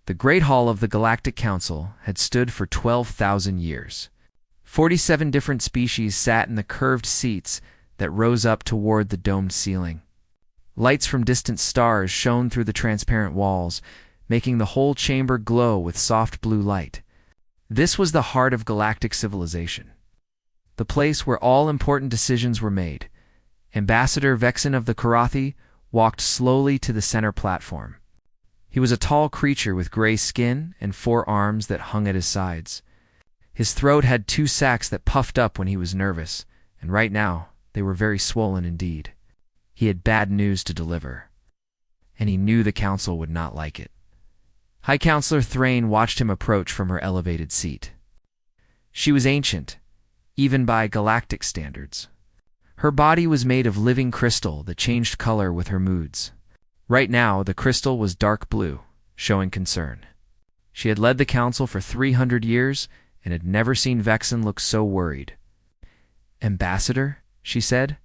The Great Hall of the Galactic Council had stood for 12,000 years. 47 different species sat in the curved seats that rose up toward the domed ceiling. Lights from distant stars shone through the transparent walls, making the whole chamber glow with soft blue light. This was the heart of galactic civilization, the place where all important decisions were made. Ambassador Vexen of the Korathi walked slowly to the center platform. He was a tall creature with gray skin and 4 arms that hung at his sides. His throat had 2 sacs that puffed up when he was nervous, and right now they were very swollen indeed. He had bad news to deliver, and he knew the council would not like it. High Counselor Thrain watched him approach from her elevated seat. She was ancient, even by galactic standards. Her body was made of living crystal that changed color with her moods. Right now, the crystal was dark blue, showing concern. She had led the council for 300 years and had never seen Vexen look so worried. "Ambassador," she said,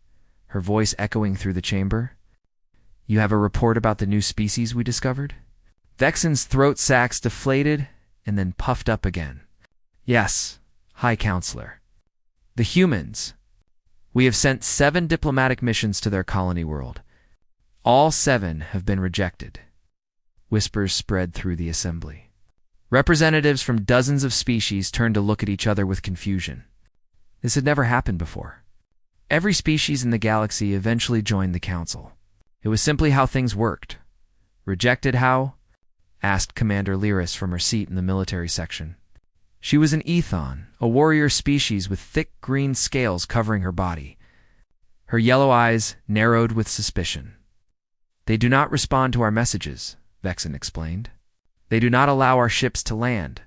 her voice echoing through the chamber. "You have a report about the new species we discovered?" Vexen's throat sacs deflated and then puffed up again. "Yes, High Counselor. The humans. We have sent 7 diplomatic missions to their colony world. All 7 have been rejected." Whispers spread through the assembly. Representatives from dozens of species turned to look at each other with confusion. This had never happened before. Every species in the galaxy eventually joined the council. It was simply how things worked. "Rejected how?" asked Commander Lyris from her seat in the military section. She was an Ethon, a warrior species with thick green scales covering her body. Her yellow eyes narrowed with suspicion. "They do not respond to our messages," Vexen explained. "They do not allow our ships to land.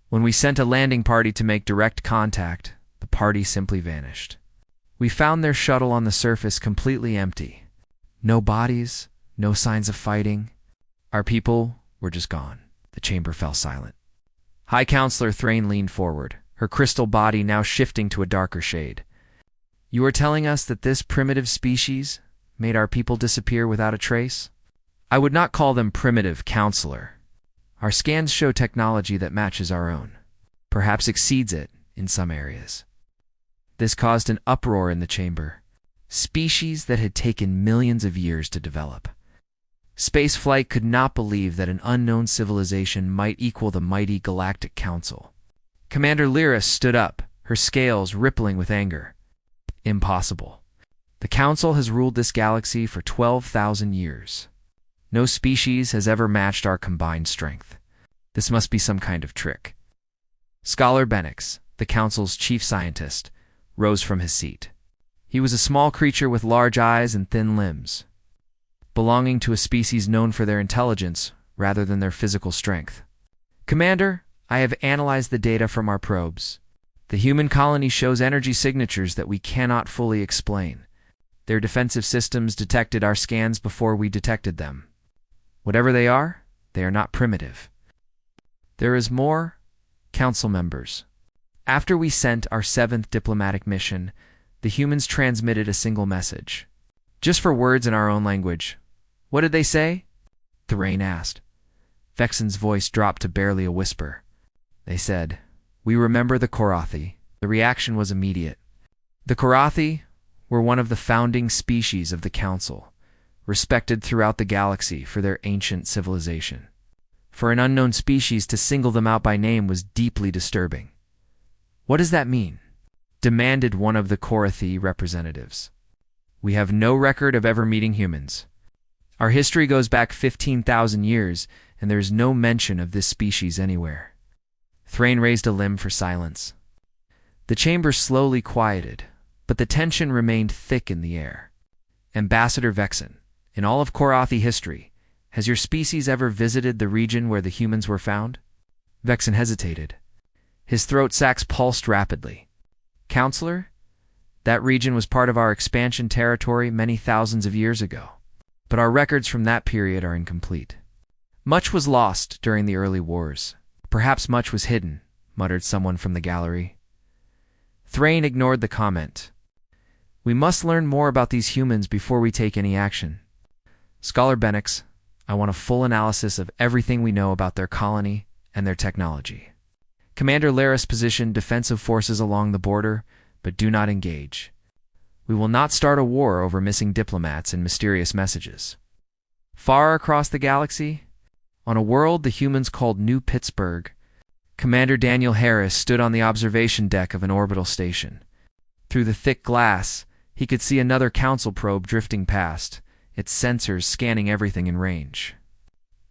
When we sent a landing party to make direct contact, the party simply vanished. We found their shuttle on the surface completely empty. No bodies, no signs of fighting. Our people were just gone." The chamber fell silent. High Counselor Thrain leaned forward, her crystal body now shifting to a darker shade. "You are telling us that this primitive species made our people disappear without a trace?" "I would not call them primitive, Counselor. Our scans show technology that matches our own, perhaps exceeds it in some areas." This caused an uproar in the chamber. Species that had taken millions of years to develop. Spaceflight could not believe that an unknown civilization might equal the mighty Galactic Council. Commander Lyris stood up, her scales rippling with anger. "Impossible. The Council has ruled this galaxy for 12,000 years. No species has ever matched our combined strength. This must be some kind of trick." Scholar Benix, the Council's chief scientist, rose from his seat. He was a small creature with large eyes and thin limbs, belonging to a species known for their intelligence rather than their physical strength. "Commander, I have analyzed the data from our probes. The human colony shows energy signatures that we cannot fully explain. Their defensive systems detected our scans before we detected them. Whatever they are not primitive. There is more, Council members. After we sent our 7th diplomatic mission, the humans transmitted a single message. Just for words in our own language. What did they say?" Thrain asked. Vexen's voice dropped to barely a whisper. "They said, 'We remember the Korathi.'" The reaction was immediate. The Korathi were one of the founding species of the Council, respected throughout the galaxy for their ancient civilization. For an unknown species to single them out by name was deeply disturbing. "What does that mean?" demanded one of the Korathi representatives. "We have no record of ever meeting humans. Our history goes back 15,000 years, and there is no mention of this species anywhere." Thrain raised a limb for silence. The chamber slowly quieted, but the tension remained thick in the air. "Ambassador Vexen, in all of Korathi history, has your species ever visited the region where the humans were found?" Vexen hesitated. His throat sacs pulsed rapidly. "Counselor, that region was part of our expansion territory many thousands of years ago, but our records from that period are incomplete. Much was lost during the early wars. Perhaps much was hidden," muttered someone from the gallery. Thrain ignored the comment. "We must learn more about these humans before we take any action. Scholar Benix, I want a full analysis of everything we know about their colony and their technology. Commander Laris positioned defensive forces along the border, but do not engage. We will not start a war over missing diplomats and mysterious messages. Far across the galaxy, on a world the humans called New Pittsburgh, Commander Daniel Harris stood on the observation deck of an orbital station. Through the thick glass, he could see another council probe drifting past, its sensors scanning everything in range.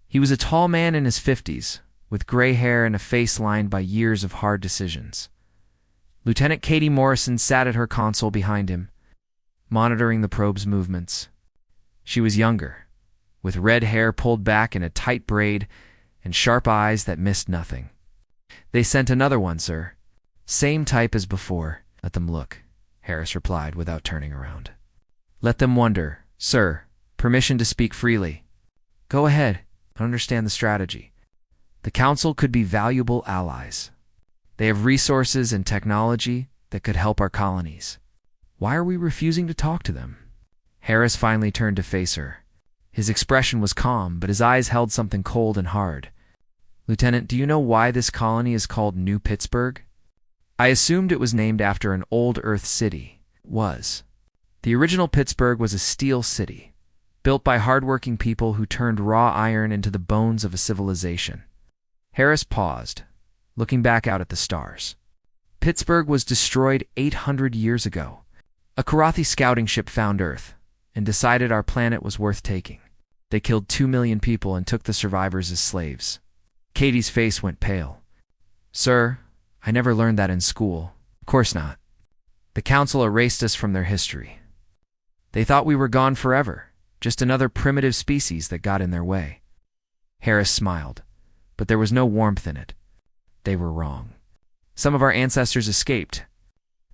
He was a tall man in his 50s, with gray hair and a face lined by years of hard decisions. Lieutenant Katie Morrison sat at her console behind him, monitoring the probe's movements. She was younger, with red hair pulled back in a tight braid and sharp eyes that missed nothing. "They sent another one, sir. Same type as before." "Let them look," Harris replied without turning around. "Let them wonder, sir. Permission to speak freely." "Go ahead. I understand the strategy. The Council could be valuable allies. They have resources and technology that could help our colonies. Why are we refusing to talk to them?" Harris finally turned to face her. His expression was calm, but his eyes held something cold and hard. "Lieutenant, do you know why this colony is called New Pittsburgh?" "I assumed it was named after an old Earth city." "Was. The original Pittsburgh was a steel city, built by hardworking people who turned raw iron into the bones of a civilization." Harris paused, looking back out at the stars. "Pittsburgh was destroyed 800 years ago. A Karathi scouting ship found Earth and decided our planet was worth taking. They killed 2 million people and took the survivors as slaves." Katie's face went pale. "Sir, I never learned that in school." "Of course not. The Council erased us from their history. They thought we were gone forever, just another primitive species that got in their way." Harris smiled, but there was no warmth in it. "They were wrong. Some of our ancestors escaped.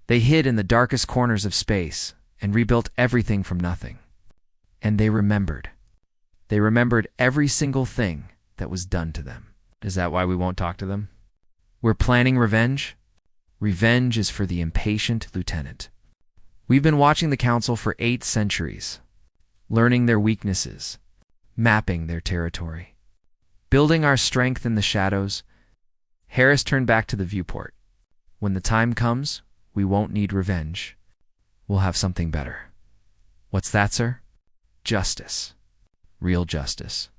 They hid in the darkest corners of space and rebuilt everything from nothing. And they remembered. They remembered every single thing that was done to them." "Is that why we won't talk to them?" "We're planning revenge." "Revenge is for the impatient, Lieutenant. We've been watching the Council for 8 centuries, learning their weaknesses, mapping their territory, building our strength in the shadows." Harris turned back to the viewport. "When the time comes, we won't need revenge. We'll have something better." "What's that, sir?" "Justice. Real justice.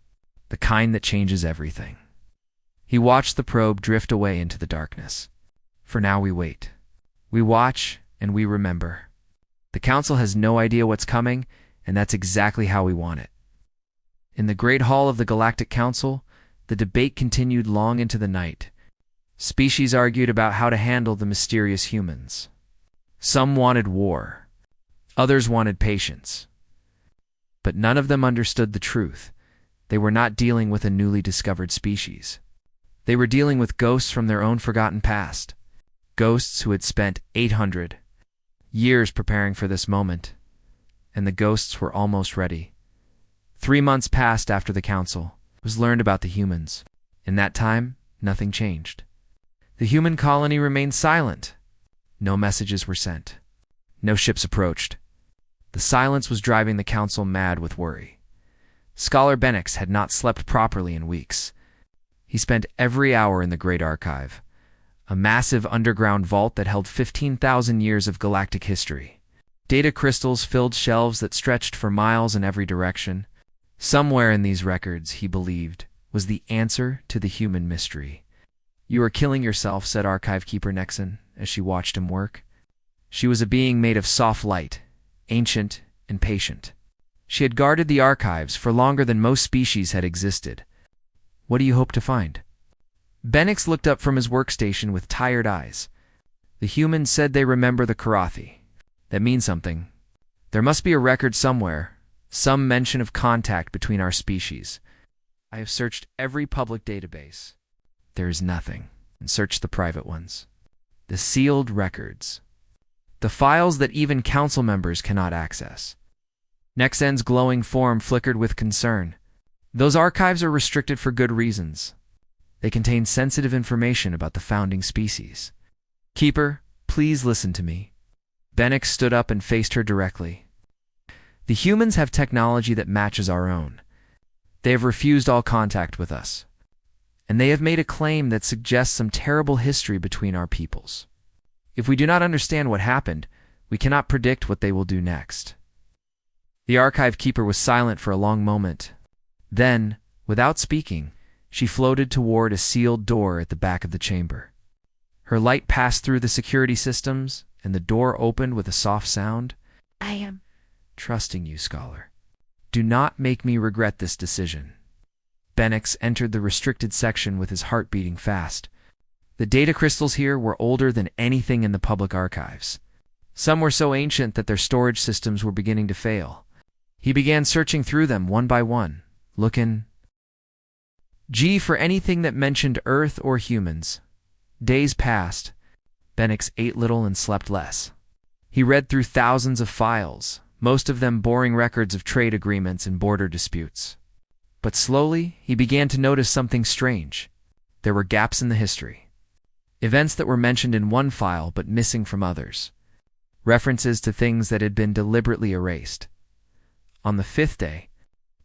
The kind that changes everything." He watched the probe drift away into the darkness. "For now we wait. We watch and we remember. The Council has no idea what's coming, and that's exactly how we want it." In the Great Hall of the Galactic Council, the debate continued long into the night. Species argued about how to handle the mysterious humans. Some wanted war. Others wanted patience. But none of them understood the truth. They were not dealing with a newly discovered species. They were dealing with ghosts from their own forgotten past. Ghosts who had spent 800 years preparing for this moment. And the ghosts were almost ready. 3 months passed after the Council was learned about the humans. In that time, nothing changed. The human colony remained silent. No messages were sent. No ships approached. The silence was driving the Council mad with worry. Scholar Benix had not slept properly in weeks. He spent every hour in the Great Archive, a massive underground vault that held 15,000 years of galactic history. Data crystals filled shelves that stretched for miles in every direction. Somewhere in these records, he believed, was the answer to the human mystery. "You are killing yourself," said Archive Keeper Nexon as she watched him work. She was a being made of soft light, ancient and patient. She had guarded the archives for longer than most species had existed. "What do you hope to find?" Benix looked up from his workstation with tired eyes. "The humans said they remember the Karathi. That means something. There must be a record somewhere, some mention of contact between our species. I have searched every public database. There is nothing. And searched the private ones. The sealed records. The files that even council members cannot access." Nexen's glowing form flickered with concern. "Those archives are restricted for good reasons. They contain sensitive information about the founding species. Keeper, please listen to me." Benix stood up and faced her directly. "The humans have technology that matches our own. They have refused all contact with us, and they have made a claim that suggests some terrible history between our peoples. If we do not understand what happened, we cannot predict what they will do next." The archive keeper was silent for a long moment. Then, without speaking, she floated toward a sealed door at the back of the chamber. Her light passed through the security systems, and the door opened with a soft sound. "I am trusting you, scholar. Do not make me regret this decision." Benix entered the restricted section with his heart beating fast. The data crystals here were older than anything in the public archives. Some were so ancient that their storage systems were beginning to fail. He began searching through them one by one, looking for anything that mentioned Earth or humans. Days passed. Benix ate little and slept less. He read through thousands of files, most of them boring records of trade agreements and border disputes. But slowly, he began to notice something strange. There were gaps in the history. Events that were mentioned in one file but missing from others. References to things that had been deliberately erased. On the fifth day,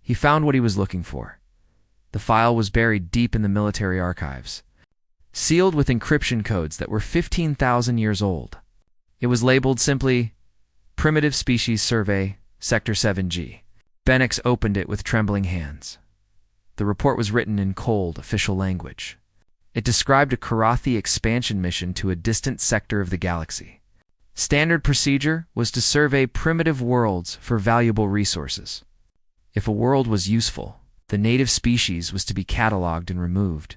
he found what he was looking for. The file was buried deep in the military archives, sealed with encryption codes that were 15,000 years old. It was labeled simply, "Primitive Species Survey, Sector 7G." Benix opened it with trembling hands. The report was written in cold, official language. It described a Karathi expansion mission to a distant sector of the galaxy. Standard procedure was to survey primitive worlds for valuable resources. If a world was useful, the native species was to be cataloged and removed.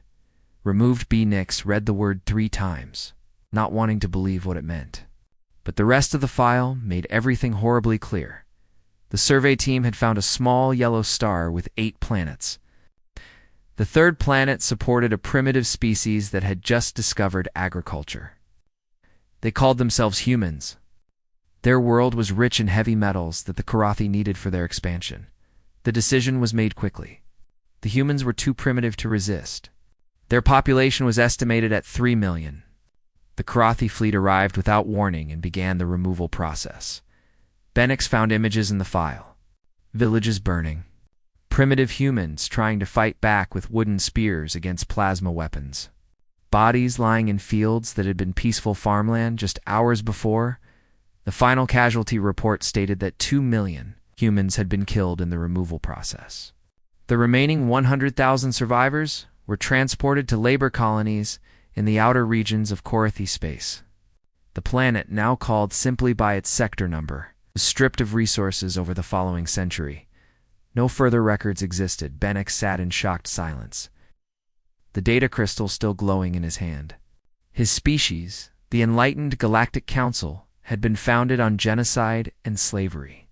Removed Benix read the word 3 times, not wanting to believe what it meant. But the rest of the file made everything horribly clear. The survey team had found a small yellow star with 8 planets. The third planet supported a primitive species that had just discovered agriculture. They called themselves humans. Their world was rich in heavy metals that the Karathi needed for their expansion. The decision was made quickly. The humans were too primitive to resist. Their population was estimated at 3 million. The Karathi fleet arrived without warning and began the removal process. Benix found images in the file. Villages burning. Primitive humans trying to fight back with wooden spears against plasma weapons. Bodies lying in fields that had been peaceful farmland just hours before. The final casualty report stated that 2 million humans had been killed in the removal process. The remaining 100,000 survivors were transported to labor colonies in the outer regions of Karathi space. The planet, now called simply by its sector number, was stripped of resources over the following century. No further records existed. Benix sat in shocked silence, the data crystal still glowing in his hand. His species, the enlightened Galactic Council, had been founded on genocide and slavery.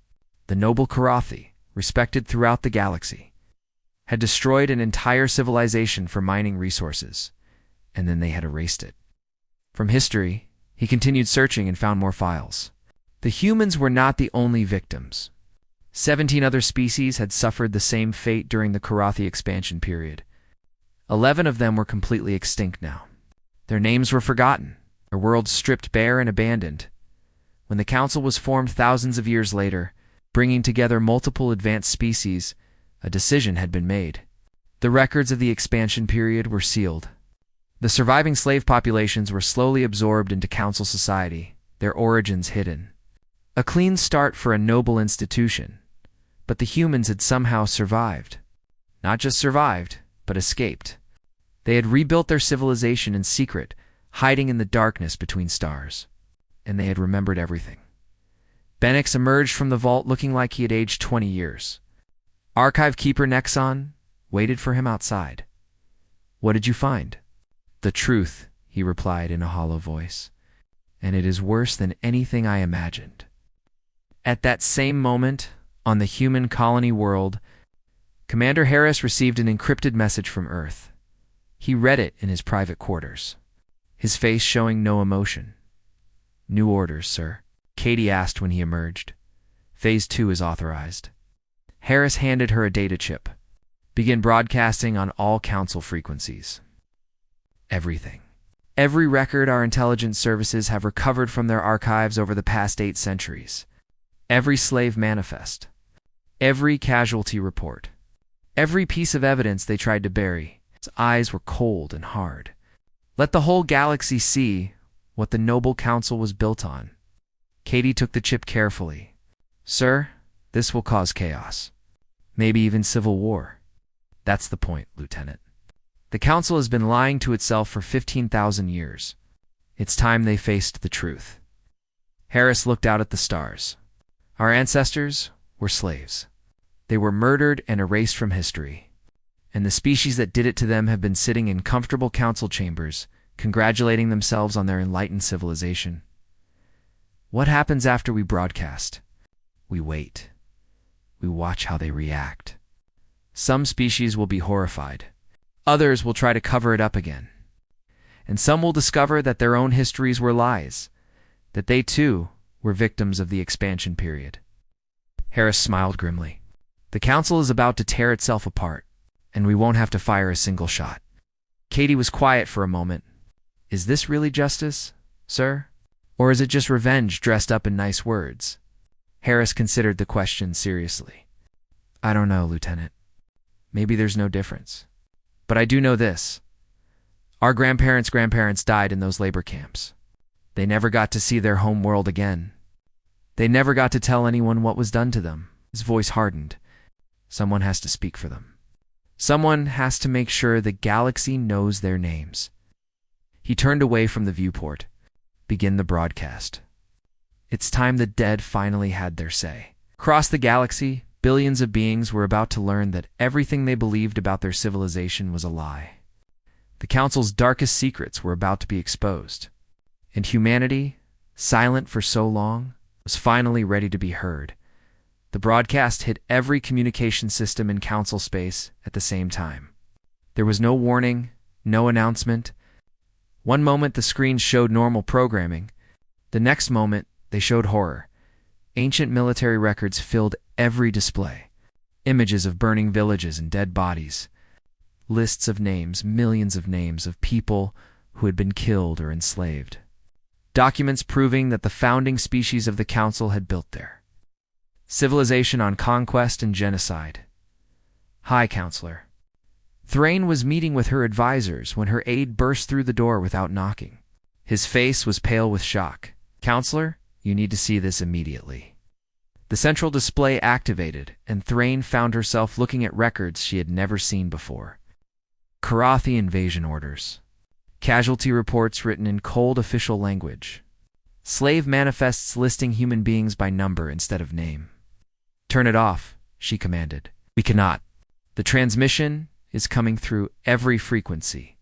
The noble Karathi, respected throughout the galaxy, had destroyed an entire civilization for mining resources, and then they had erased it. From history, he continued searching and found more files. The humans were not the only victims. 17 other species had suffered the same fate during the Karathi expansion period. 11 of them were completely extinct now. Their names were forgotten, their worlds stripped bare and abandoned. When the council was formed thousands of years later, bringing together multiple advanced species, a decision had been made. The records of the expansion period were sealed. The surviving slave populations were slowly absorbed into council society, their origins hidden. A clean start for a noble institution, but the humans had somehow survived. Not just survived, but escaped. They had rebuilt their civilization in secret, hiding in the darkness between stars. And they had remembered everything. Benix emerged from the vault looking like he had aged 20 years. Archive keeper Nexon waited for him outside. "What did you find?" "The truth," he replied in a hollow voice. "And it is worse than anything I imagined." At that same moment, on the human colony world, Commander Harris received an encrypted message from Earth. He read it in his private quarters, his face showing no emotion. "New orders, sir," Katie asked when he emerged. "Phase 2 is authorized." Harris handed her a data chip. "Begin broadcasting on all council frequencies." Everything. Every record our intelligence services have recovered from their archives over the past 8 centuries. Every slave manifest. Every casualty report. Every piece of evidence they tried to bury, its eyes were cold and hard. Let the whole galaxy see what the noble council was built on. Katie took the chip carefully. Sir, this will cause chaos. Maybe even civil war. That's the point, Lieutenant. The council has been lying to itself for 15,000 years. It's time they faced the truth. Harris looked out at the stars. Our ancestors were slaves. They were murdered and erased from history. And the species that did it to them have been sitting in comfortable council chambers, congratulating themselves on their enlightened civilization. What happens after we broadcast? We wait. We watch how they react. Some species will be horrified. Others will try to cover it up again. And some will discover that their own histories were lies, that they too were victims of the expansion period. Harris smiled grimly. The council is about to tear itself apart, and we won't have to fire a single shot. Katie was quiet for a moment. Is this really justice, sir? Or is it just revenge dressed up in nice words? Harris considered the question seriously. I don't know, Lieutenant. Maybe there's no difference. But I do know this. Our grandparents' died in those labor camps. They never got to see their home world again. They never got to tell anyone what was done to them. His voice hardened. Someone has to speak for them. Someone has to make sure the galaxy knows their names. He turned away from the viewport. Begin the broadcast. It's time the dead finally had their say. Across the galaxy, billions of beings were about to learn that everything they believed about their civilization was a lie. The Council's darkest secrets were about to be exposed. And humanity, silent for so long, was finally ready to be heard. The broadcast hit every communication system in Council space at the same time. There was no warning, no announcement. One moment the screens showed normal programming. The next moment they showed horror. Ancient military records filled every display. Images of burning villages and dead bodies. Lists of names, millions of names of people who had been killed or enslaved. Documents proving that the founding species of the Council had built there. Civilization on conquest and genocide. Hi, Counselor. Thrain was meeting with her advisors when her aide burst through the door without knocking. His face was pale with shock. Counselor, you need to see this immediately. The central display activated, and Thrain found herself looking at records she had never seen before. Karathi invasion orders. Casualty reports written in cold official language. Slave manifests listing human beings by number instead of name. Turn it off, she commanded. We cannot. The transmission is coming through every frequency.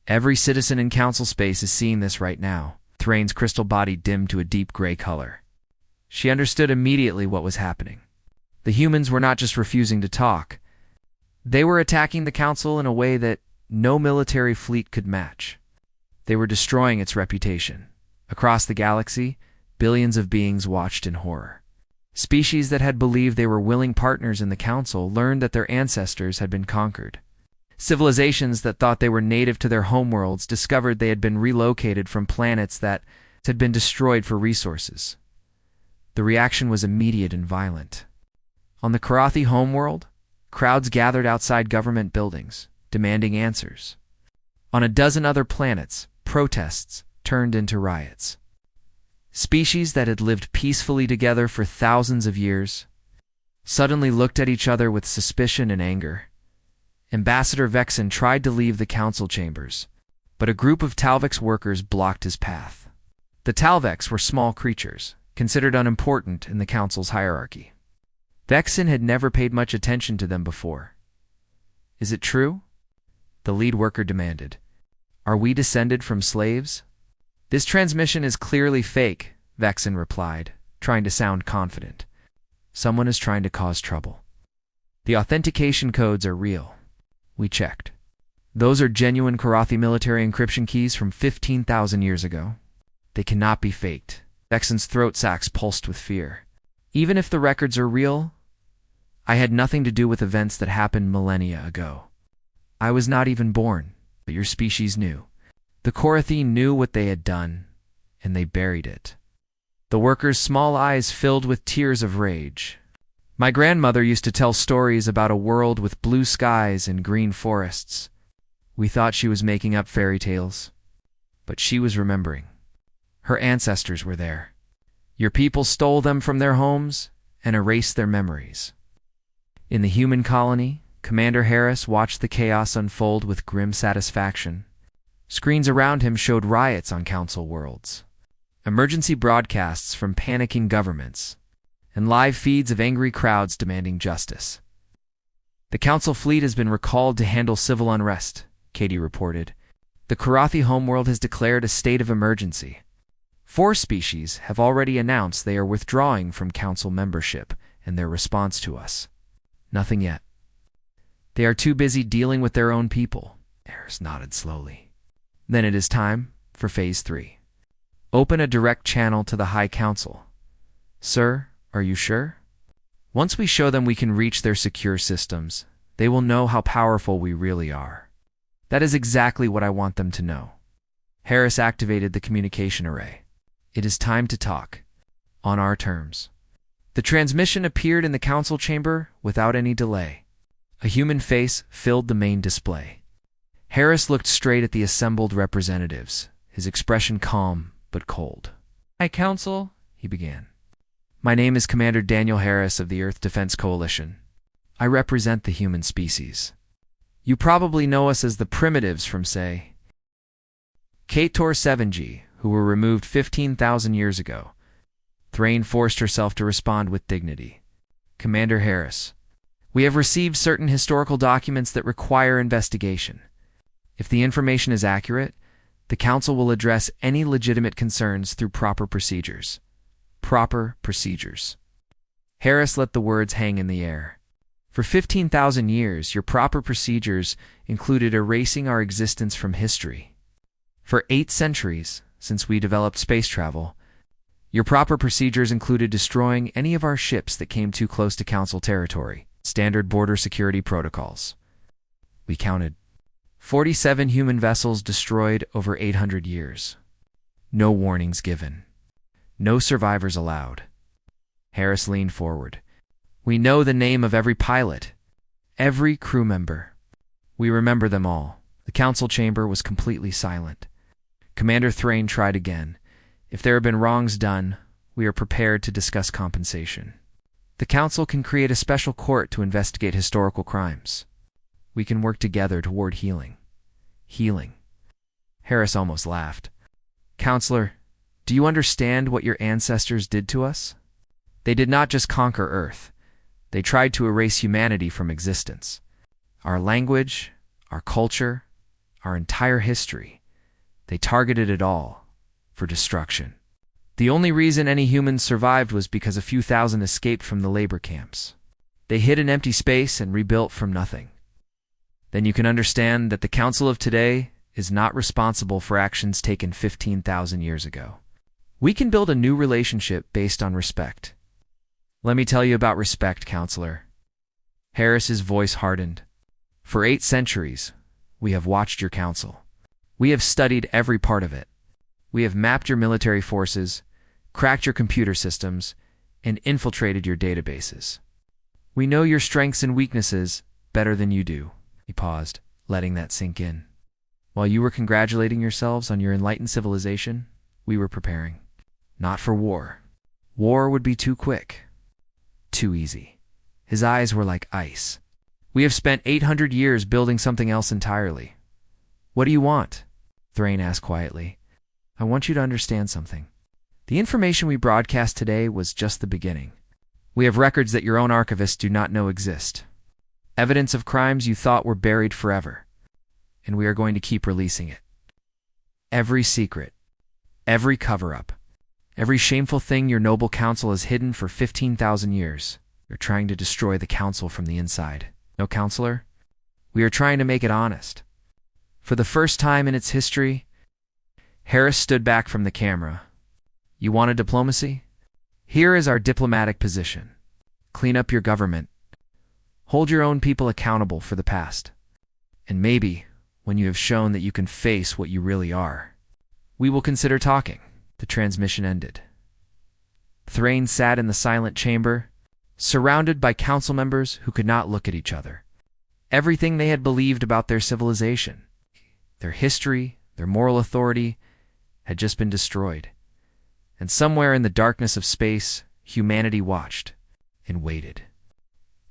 Every citizen in Council space is seeing this right now. Thrain's crystal body dimmed to a deep gray color. She understood immediately what was happening. The humans were not just refusing to talk. They were attacking the Council in a way that no military fleet could match. They were destroying its reputation. Across the galaxy, billions of beings watched in horror. Species that had believed they were willing partners in the Council learned that their ancestors had been conquered. Civilizations that thought they were native to their homeworlds discovered they had been relocated from planets that had been destroyed for resources. The reaction was immediate and violent. On the Karathi homeworld, crowds gathered outside government buildings, demanding answers. On a dozen other planets, protests turned into riots. Species that had lived peacefully together for thousands of years suddenly looked at each other with suspicion and anger. Ambassador Vexen tried to leave the Council chambers, but a group of Talvek's workers blocked his path. The Talveks were small creatures, considered unimportant in the Council's hierarchy. Vexen had never paid much attention to them before. Is it true? The lead worker demanded. Are we descended from slaves? This transmission is clearly fake, Vexen replied, trying to sound confident. Someone is trying to cause trouble. The authentication codes are real. We checked. Those are genuine Karathi military encryption keys from 15,000 years ago. They cannot be faked. Vexen's throat sacs pulsed with fear. Even if the records are real, I had nothing to do with events that happened millennia ago. I was not even born, but your species knew. The Karathi knew what they had done, and they buried it. The workers' small eyes filled with tears of rage. My grandmother used to tell stories about a world with blue skies and green forests. We thought she was making up fairy tales, but she was remembering. Her ancestors were there. Your people stole them from their homes and erased their memories. In the human colony, Commander Harris watched the chaos unfold with grim satisfaction. Screens around him showed riots on council worlds, emergency broadcasts from panicking governments, and live feeds of angry crowds demanding justice. The council fleet has been recalled to handle civil unrest, Katie reported. The Karathi homeworld has declared a state of emergency. 4 species have already announced they are withdrawing from council membership and their response to us. Nothing yet. They are too busy dealing with their own people. Harris nodded slowly. Then it is time for Phase 3. Open a direct channel to the High Council. Sir, are you sure? Once we show them we can reach their secure systems, they will know how powerful we really are. That is exactly what I want them to know. Harris activated the communication array. It is time to talk. On our terms. The transmission appeared in the council chamber without any delay. A human face filled the main display. Harris looked straight at the assembled representatives, his expression calm but cold. "High Council," he began. "My name is Commander Daniel Harris of the Earth Defense Coalition. I represent the human species. You probably know us as the primitives from, say, Kator 7G, who were removed 15,000 years ago." Thrain forced herself to respond with dignity. "Commander Harris, we have received certain historical documents that require investigation. If the information is accurate, the Council will address any legitimate concerns through proper procedures." Proper procedures. Harris let the words hang in the air. For 15,000 years, your proper procedures included erasing our existence from history. For 8 centuries, since we developed space travel, your proper procedures included destroying any of our ships that came too close to Council territory. Standard border security protocols. We counted 47 human vessels destroyed over 800 years. No warnings given. No survivors allowed. Harris leaned forward. "We know the name of every pilot, every crew member. We remember them all." The council chamber was completely silent. Commander Thrain tried again. "If there have been wrongs done, we are prepared to discuss compensation. The council can create a special court to investigate historical crimes. We can work together toward healing." Healing. Harris almost laughed. "Counselor, do you understand what your ancestors did to us? They did not just conquer Earth. They tried to erase humanity from existence. Our language, our culture, our entire history. They targeted it all for destruction. The only reason any humans survived was because a few thousand escaped from the labor camps. They hid in empty space and rebuilt from nothing. Then you can understand that the Council of today is not responsible for actions taken 15,000 years ago. We can build a new relationship based on respect. Let me tell you about respect, Counselor." Harris's voice hardened. "For 8 centuries, we have watched your council. We have studied every part of it. We have mapped your military forces, cracked your computer systems, and infiltrated your databases. We know your strengths and weaknesses better than you do." He paused, letting that sink in. "While you were congratulating yourselves on your enlightened civilization, we were preparing. Not for war. War would be too quick. Too easy." His eyes were like ice. "We have spent 800 years building something else entirely." "What do you want?" Thrain asked quietly. "I want you to understand something. The information we broadcast today was just the beginning. We have records that your own archivists do not know exist. Evidence of crimes you thought were buried forever. And we are going to keep releasing it. Every secret, every cover-up, every shameful thing your noble council has hidden for 15,000 years. You're trying to destroy the council from the inside. No, Counselor? We are trying to make it honest. For the first time in its history..." Harris stood back from the camera. "You wanted diplomacy? Here is our diplomatic position. Clean up your government. Hold your own people accountable for the past. And maybe, when you have shown that you can face what you really are, we will consider talking." The transmission ended. Thrain sat in the silent chamber, surrounded by council members who could not look at each other. Everything they had believed about their civilization, their history, their moral authority, had just been destroyed. And somewhere in the darkness of space, humanity watched and waited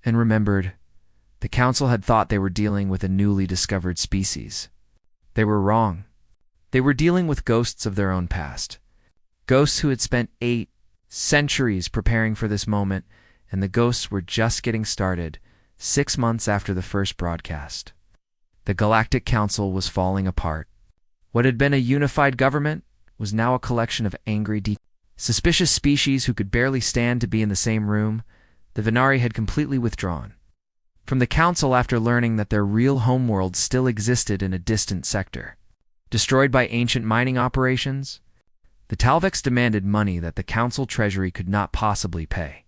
and remembered. The council had thought they were dealing with a newly discovered species. They were wrong. They were dealing with ghosts of their own past. Ghosts who had spent 8 centuries preparing for this moment, and the ghosts were just getting started 6 months after the first broadcast. The Galactic Council was falling apart. What had been a unified government was now a collection of angry, suspicious species who could barely stand to be in the same room. The Venari had completely withdrawn from the council after learning that their real homeworld still existed in a distant sector. Destroyed by ancient mining operations, the Talvex demanded money that the council treasury could not possibly pay.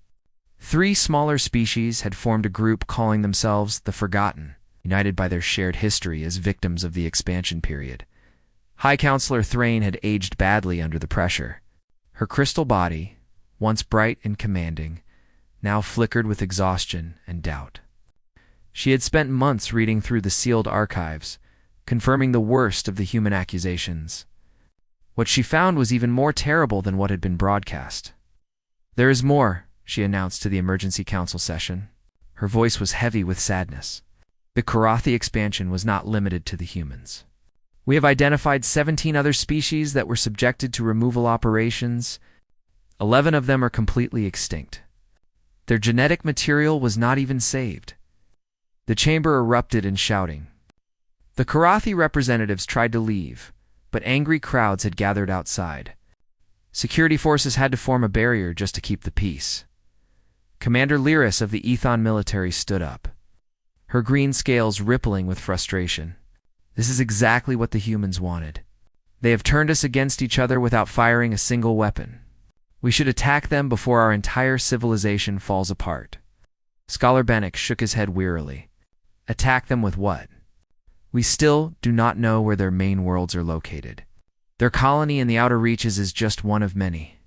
3 smaller species had formed a group calling themselves the Forgotten, united by their shared history as victims of the expansion period. High Counselor Thrain had aged badly under the pressure. Her crystal body, once bright and commanding, now flickered with exhaustion and doubt. She had spent months reading through the sealed archives, confirming the worst of the human accusations. What she found was even more terrible than what had been broadcast. "There is more," she announced to the emergency council session. Her voice was heavy with sadness. The Karathi expansion was not limited to the humans. We have identified 17 other species that were subjected to removal operations. 11 of them are completely extinct. Their genetic material was not even saved. The chamber erupted in shouting. The Karathi representatives tried to leave, but angry crowds had gathered outside. Security forces had to form a barrier just to keep the peace. Commander Lyris of the Ethon military stood up, her green scales rippling with frustration. "This is exactly what the humans wanted. They have turned us against each other without firing a single weapon. We should attack them before our entire civilization falls apart." Scholar Bennick shook his head wearily. "Attack them with what? We still do not know where their main worlds are located. Their colony in the outer reaches is just one of many.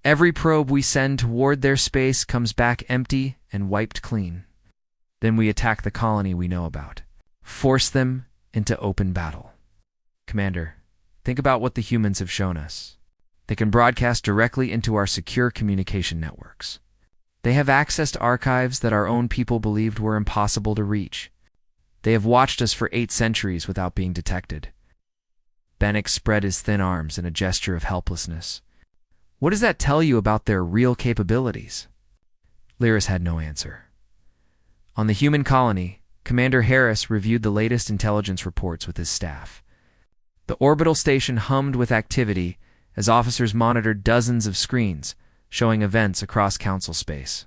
Every probe we send toward their space comes back empty and wiped clean. Then we attack the colony we know about. Force them into open battle. Commander, think about what the humans have shown us. They can broadcast directly into our secure communication networks. They have access to archives that our own people believed were impossible to reach. They have watched us for 8 centuries without being detected." Bennick spread his thin arms in a gesture of helplessness. "What does that tell you about their real capabilities?" Lyris had no answer. On the human colony, Commander Harris reviewed the latest intelligence reports with his staff. The orbital station hummed with activity as officers monitored dozens of screens showing events across council space.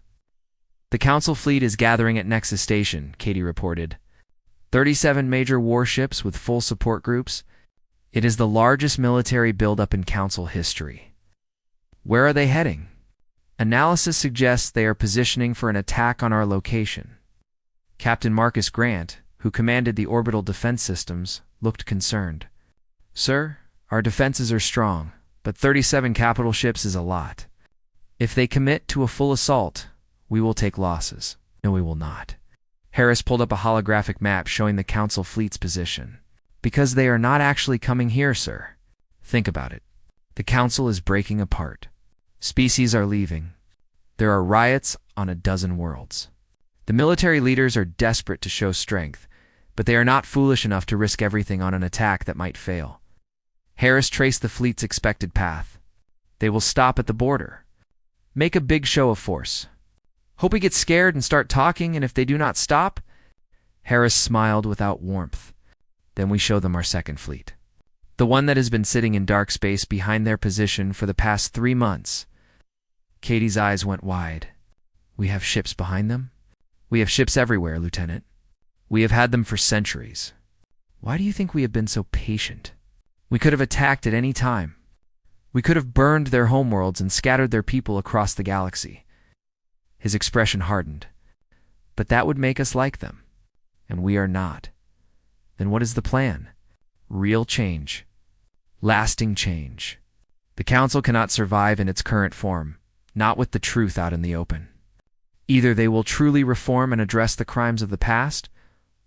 "The council fleet is gathering at Nexus Station," Katie reported. 37 major warships with full support groups. It is the largest military buildup in council history. "Where are they heading?" "Analysis suggests they are positioning for an attack on our location." Captain Marcus Grant, who commanded the orbital defense systems, looked concerned. "Sir, our defenses are strong, but 37 capital ships is a lot. If they commit to a full assault, we will take losses." "No, we will not." Harris pulled up a holographic map showing the council fleet's position. "Because they are not actually coming here, sir. Think about it. The council is breaking apart. Species are leaving. There are riots on a dozen worlds. The military leaders are desperate to show strength, but they are not foolish enough to risk everything on an attack that might fail." Harris traced the fleet's expected path. "They will stop at the border. Make a big show of force. Hope we get scared and start talking, and if they do not stop..." Harris smiled without warmth. "Then we show them our second fleet. The one that has been sitting in dark space behind their position for the past 3 months. Katie's eyes went wide. "We have ships behind them?" "We have ships everywhere, Lieutenant. We have had them for centuries. Why do you think we have been so patient? We could have attacked at any time. We could have burned their homeworlds and scattered their people across the galaxy." His expression hardened. "But that would make us like them. And we are not. Then what is the plan? Real change. Lasting change. The Council cannot survive in its current form, not with the truth out in the open." Either they will truly reform and address the crimes of the past,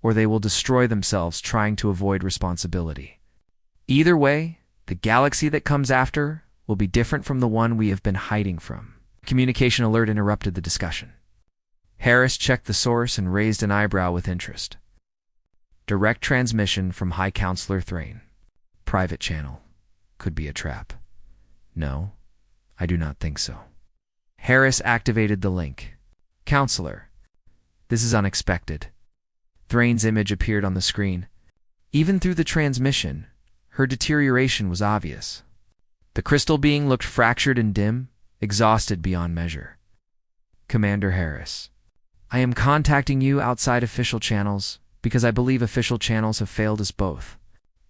or they will destroy themselves trying to avoid responsibility. Either way, the galaxy that comes after will be different from the one we have been hiding from. Communication alert interrupted the discussion. Harris checked the source and raised an eyebrow with interest. Direct transmission from High Counselor Thrain. Private channel. Could be a trap. No, I do not think so. Harris activated the link. Counselor, this is unexpected. Thrain's image appeared on the screen. Even through the transmission, her deterioration was obvious. The crystal being looked fractured and dim, exhausted beyond measure. Commander Harris, I am contacting you outside official channels because I believe official channels have failed us both.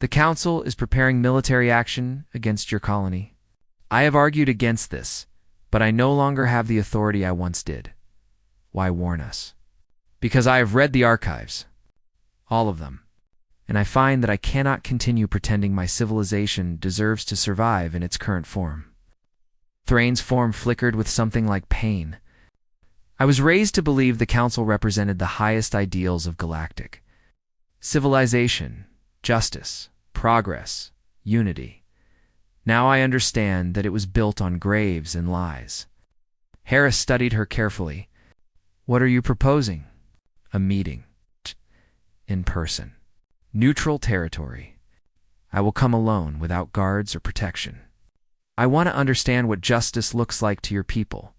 The Council is preparing military action against your colony. I have argued against this, but I no longer have the authority I once did. Why warn us? Because I have read the archives, all of them, and I find that I cannot continue pretending my civilization deserves to survive in its current form. Thrain's form flickered with something like pain. I was raised to believe the Council represented the highest ideals of galactic civilization, justice, progress, unity. Now I understand that it was built on graves and lies. Harris studied her carefully. What are you proposing? A meeting. In person. Neutral territory. I will come alone without guards or protection. I want to understand what justice looks like to your people.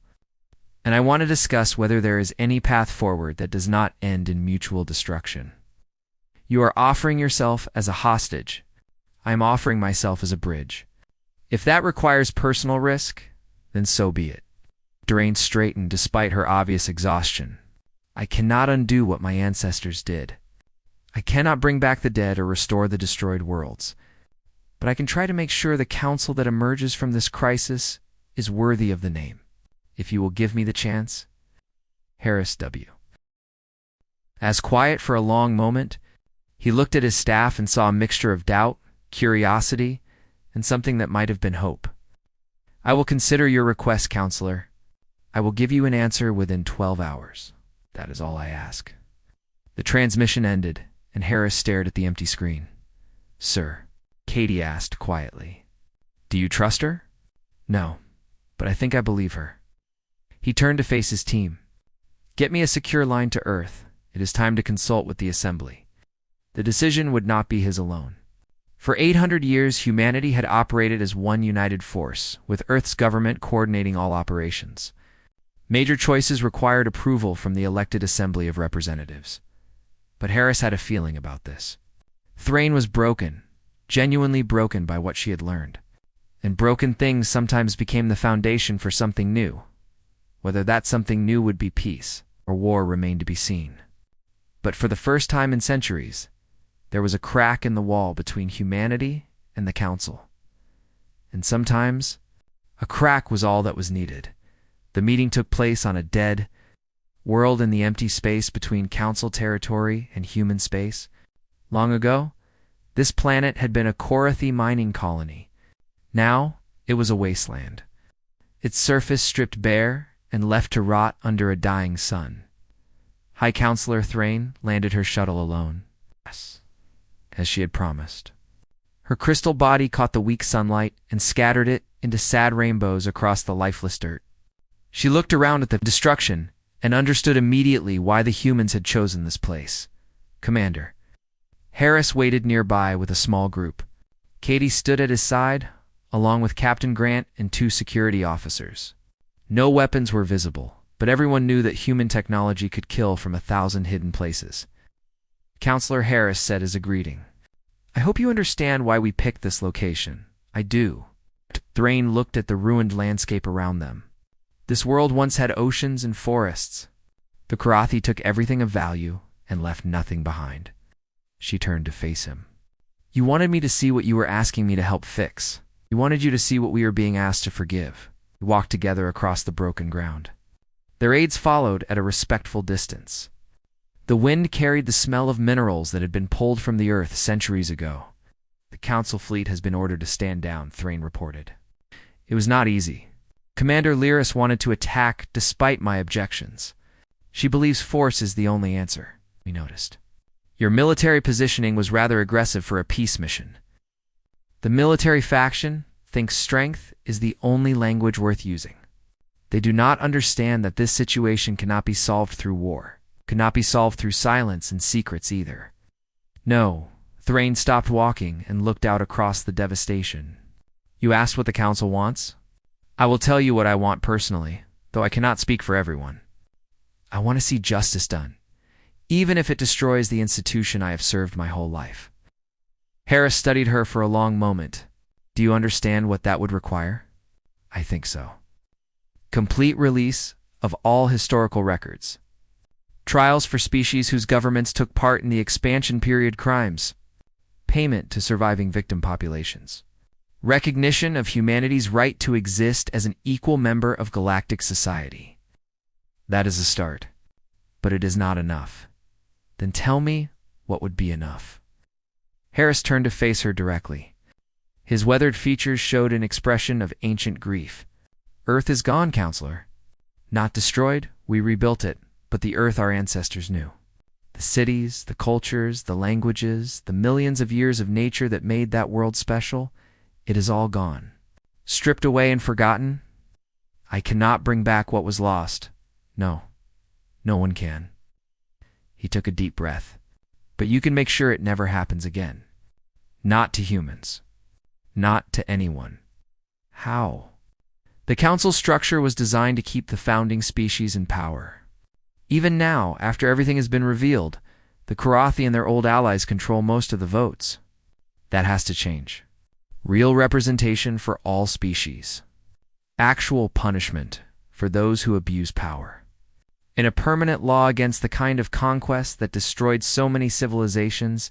And I want to discuss whether there is any path forward that does not end in mutual destruction. You are offering yourself as a hostage. I am offering myself as a bridge. If that requires personal risk, then so be it. Thrain straightened despite her obvious exhaustion. I cannot undo what my ancestors did. I cannot bring back the dead or restore the destroyed worlds. But I can try to make sure the council that emerges from this crisis is worthy of the name. If you will give me the chance. Harris W. As quiet for a long moment, he looked at his staff and saw a mixture of doubt, curiosity, and something that might have been hope. I will consider your request, Counselor. I will give you an answer within 12 hours. That is all I ask. The transmission ended, and Harris stared at the empty screen. Sir, Katie asked quietly. Do you trust her? No, but I think I believe her. He turned to face his team. Get me a secure line to Earth. It is time to consult with the Assembly. The decision would not be his alone. For 800 years, humanity had operated as one united force, with Earth's government coordinating all operations. Major choices required approval from the elected Assembly of Representatives. But Harris had a feeling about this. Thrain was broken, genuinely broken by what she had learned. And broken things sometimes became the foundation for something new. Whether that something new would be peace or war remained to be seen. But for the first time in centuries, there was a crack in the wall between humanity and the Council. And sometimes, a crack was all that was needed. The meeting took place on a dead world in the empty space between Council territory and human space. Long ago, this planet had been a Korathi mining colony. Now, it was a wasteland. Its surface stripped bare and left to rot under a dying sun. High Counselor Thrain landed her shuttle alone. Yes, as she had promised. Her crystal body caught the weak sunlight and scattered it into sad rainbows across the lifeless dirt. She looked around at the destruction and understood immediately why the humans had chosen this place. Commander. Harris waited nearby with a small group. Katie stood at his side, along with Captain Grant and 2 security officers. No weapons were visible, but everyone knew that human technology could kill from 1,000 hidden places. Counselor Harris said as a greeting, I hope you understand why we picked this location. I do. Thrain looked at the ruined landscape around them. This world once had oceans and forests. The Korathi took everything of value and left nothing behind. She turned to face him. You wanted me to see what you were asking me to help fix. You wanted you to see what we were being asked to forgive. We walked together across the broken ground. Their aides followed at a respectful distance. The wind carried the smell of minerals that had been pulled from the earth centuries ago. The Council fleet has been ordered to stand down, Thrain reported. It was not easy. Commander Lyris wanted to attack despite my objections. She believes force is the only answer, we noticed. Your military positioning was rather aggressive for a peace mission. The military faction thinks strength is the only language worth using. They do not understand that this situation cannot be solved through war, cannot be solved through silence and secrets either. No, Thrain stopped walking and looked out across the devastation. You asked what the council wants? I will tell you what I want personally, though I cannot speak for everyone. I want to see justice done, even if it destroys the institution I have served my whole life. Harris studied her for a long moment. Do you understand what that would require? I think so. Complete release of all historical records. Trials for species whose governments took part in the expansion period crimes. Payment to surviving victim populations. Recognition of humanity's right to exist as an equal member of galactic society. That is a start, but it is not enough. Then tell me what would be enough. Harris turned to face her directly. His weathered features showed an expression of ancient grief. Earth is gone, counselor. Not destroyed, we rebuilt it, but the Earth our ancestors knew. The cities, the cultures, the languages, the millions of years of nature that made that world special, it is all gone. Stripped away and forgotten? I cannot bring back what was lost. No, no one can. He took a deep breath. But you can make sure it never happens again. Not to humans. Not to anyone. How? The council structure was designed to keep the founding species in power. Even now, after everything has been revealed, the Karathi and their old allies control most of the votes. That has to change. Real representation for all species. Actual punishment for those who abuse power. And a permanent law against the kind of conquest that destroyed so many civilizations.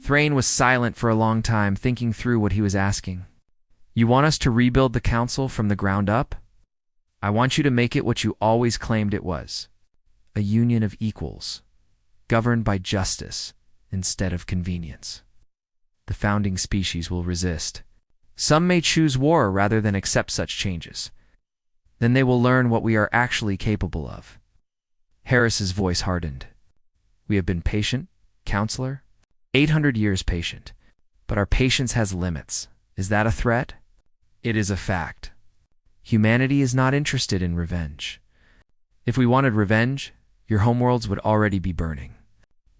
Thrain was silent for a long time, thinking through what he was asking. You want us to rebuild the council from the ground up? I want you to make it what you always claimed it was. A union of equals, governed by justice instead of convenience. The founding species will resist. Some may choose war rather than accept such changes. Then they will learn what we are actually capable of. Harris's voice hardened. We have been patient, counselor. 800 years patient. But our patience has limits. Is that a threat? It is a fact. Humanity is not interested in revenge. If we wanted revenge, your homeworlds would already be burning.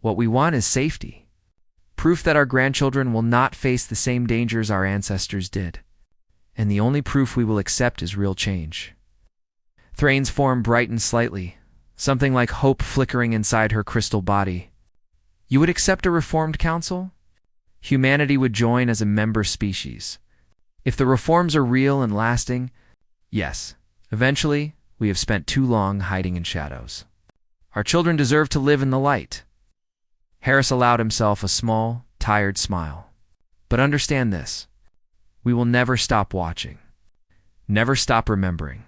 What we want is safety. Proof that our grandchildren will not face the same dangers our ancestors did. And the only proof we will accept is real change. Thrain's form brightened slightly, something like hope flickering inside her crystal body. You would accept a reformed council? Humanity would join as a member species. If the reforms are real and lasting, yes, eventually, we have spent too long hiding in shadows. Our children deserve to live in the light. Harris allowed himself a small, tired smile. But understand this. We will never stop watching. Never stop remembering.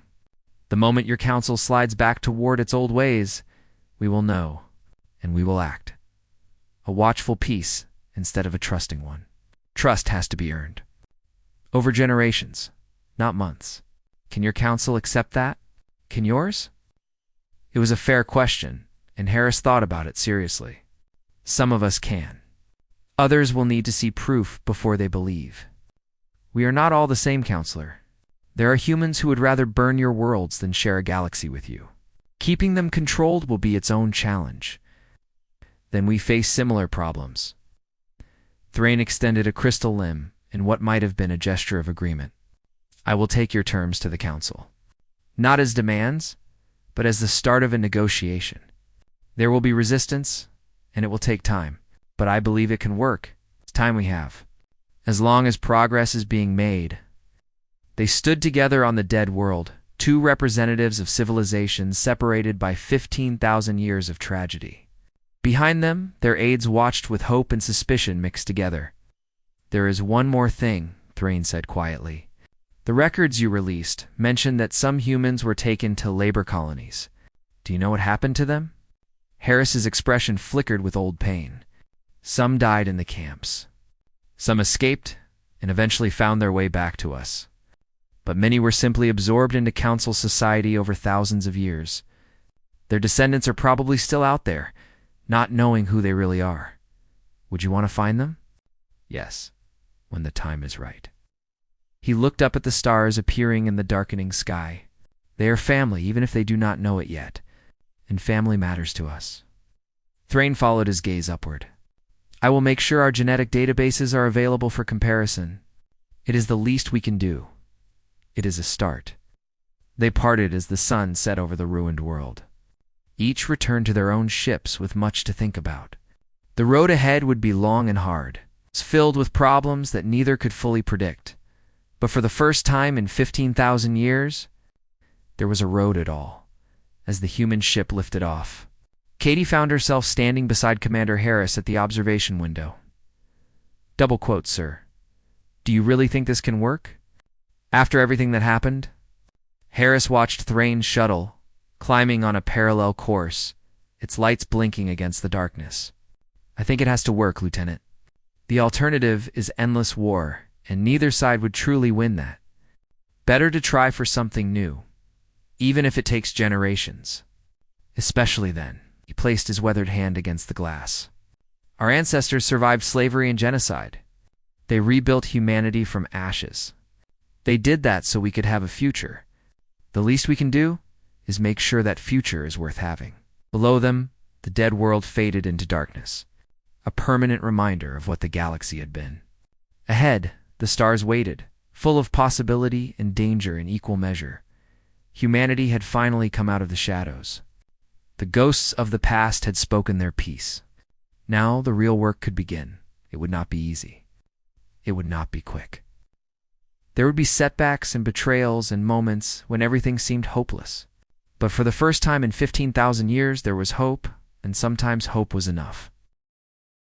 The moment your council slides back toward its old ways, we will know, and we will act. A watchful peace instead of a trusting one. Trust has to be earned. Over generations, not months. Can your council accept that? Can yours? It was a fair question, and Harris thought about it seriously. Some of us can. Others will need to see proof before they believe. We are not all the same, counselor. There are humans who would rather burn your worlds than share a galaxy with you. Keeping them controlled will be its own challenge. Then we face similar problems. Thrain extended a crystal limb in what might have been a gesture of agreement. I will take your terms to the council. Not as demands, but as the start of a negotiation. There will be resistance, and it will take time, but I believe it can work. It's time we have. As long as progress is being made. They stood together on the dead world, two representatives of civilizations separated by 15,000 years of tragedy. Behind them, their aides watched with hope and suspicion mixed together. There is one more thing, Thrain said quietly. The records you released mentioned that some humans were taken to labor colonies. Do you know what happened to them? Harris's expression flickered with old pain. Some died in the camps. Some escaped and eventually found their way back to us. But many were simply absorbed into council society over thousands of years. Their descendants are probably still out there, not knowing who they really are. Would you want to find them? Yes, when the time is right. He looked up at the stars appearing in the darkening sky. They are family, even if they do not know it yet, and family matters to us. Thrain followed his gaze upward. I will make sure our genetic databases are available for comparison. It is the least we can do. It is a start. They parted as the sun set over the ruined world. Each returned to their own ships with much to think about. The road ahead would be long and hard, filled with problems that neither could fully predict. But for the first time in 15,000 years, there was a road at all, as the human ship lifted off. Katie found herself standing beside Commander Harris at the observation window. Double quote, sir. Do you really think this can work? After everything that happened? Harris watched Thrain's shuttle, climbing on a parallel course, its lights blinking against the darkness. I think it has to work, Lieutenant. The alternative is endless war, and neither side would truly win that. Better to try for something new, even if it takes generations. Especially then. He placed his weathered hand against the glass. Our ancestors survived slavery and genocide. They rebuilt humanity from ashes. They did that so we could have a future. The least we can do is make sure that future is worth having. Below them, the dead world faded into darkness, a permanent reminder of what the galaxy had been. Ahead, the stars waited, full of possibility and danger in equal measure. Humanity had finally come out of the shadows. The ghosts of the past had spoken their piece. Now the real work could begin. It would not be easy. It would not be quick. There would be setbacks and betrayals and moments when everything seemed hopeless. But for the first time in 15,000 years, there was hope, and sometimes hope was enough.